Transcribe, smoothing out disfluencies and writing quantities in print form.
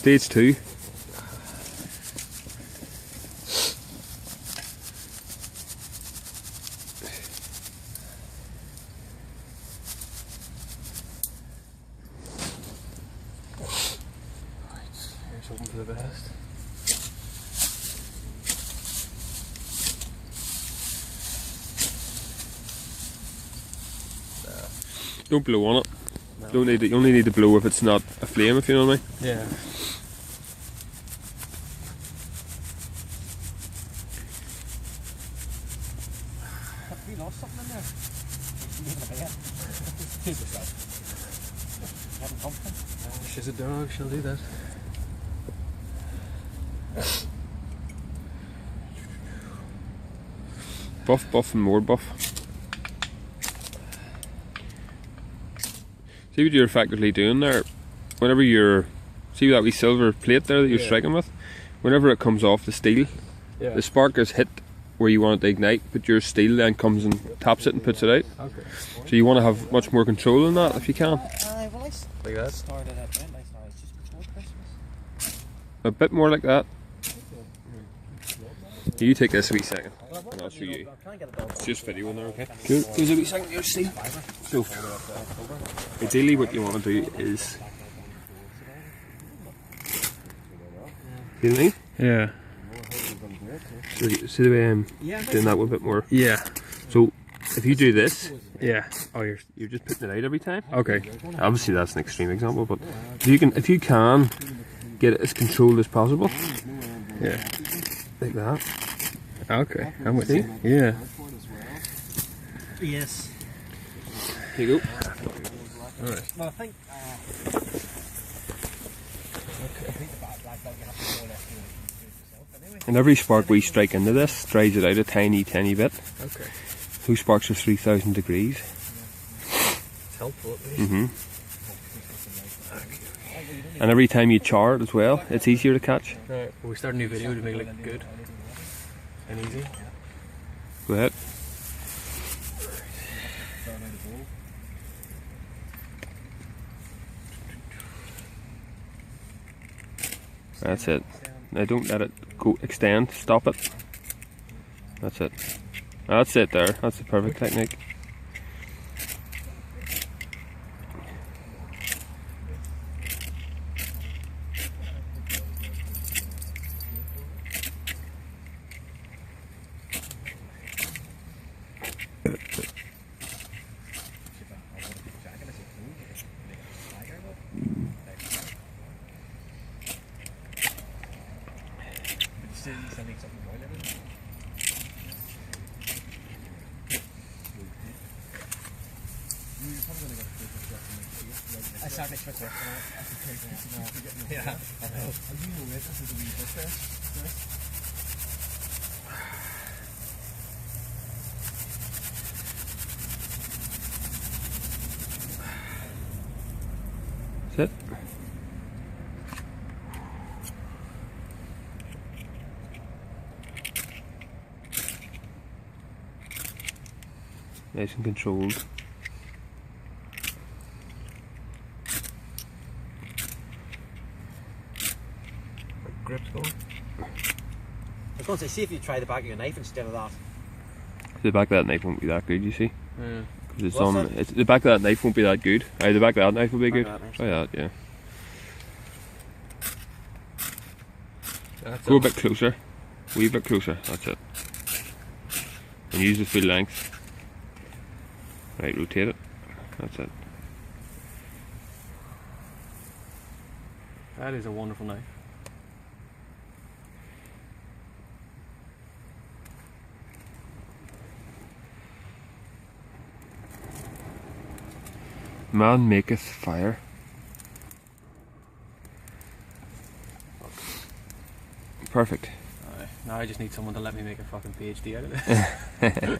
Stage 2. Here's hoping for the best. Don't blow on it. No. Don't need it. You only need to blow if it's not a flame, if you know what I mean. Yeah. Have we lost something in there? Keep yourself. Having company? She's a dog, she'll do that. Buff, buff, and more buff. See what you're effectively doing there. Whenever you're, see that wee silver plate there that you're striking with. Whenever it comes off the steel, the spark is hit where you want it to ignite, but your steel then comes and taps it and puts it out. Okay. So you want to have much more control in that if you can. Well, like that. Started at just before Christmas. A bit more like that. You take this a wee second, and I'll show you. It's just video in there, okay? Cool. Here's a wee second, you'll see. So, ideally what you want to do is... You know what I mean? Yeah. See the way I'm doing that one a bit more? Yeah. So, if you do this... Yeah. Oh, you're just putting it out every time? Okay. Obviously that's an extreme example, but if you can get it as controlled as possible. Yeah. Like that. Okay, I'm with you. Yeah. Yes. Here you go. Alright. Well, I think. And every spark we strike into this dries it out a tiny bit. Okay. Those sparks are 3,000 degrees. It's helpful at least. And every time you char it as well, it's easier to catch. Right. Well, we start a new video to make it look good and easy. Go ahead. That's it. Now don't let it go extend, stop it. That's it. That's it there. That's the perfect technique. I sat next to myself and yeah, I know. Are you aware this is a wee bit there? That's it. Nice and controlled. Grip's going. I was going to say, see if you try the back of your knife instead of that. The back of that knife won't be that good, you see. Yeah. It's the back of that knife won't be that good. The back of that knife will be good. Try that, yeah. Go a bit closer. A wee bit closer, that's it. And use the full length. Right, rotate it. That's it. That is a wonderful knife. Man maketh fire. Perfect. Now I just need someone to let me make a fucking PhD out of this.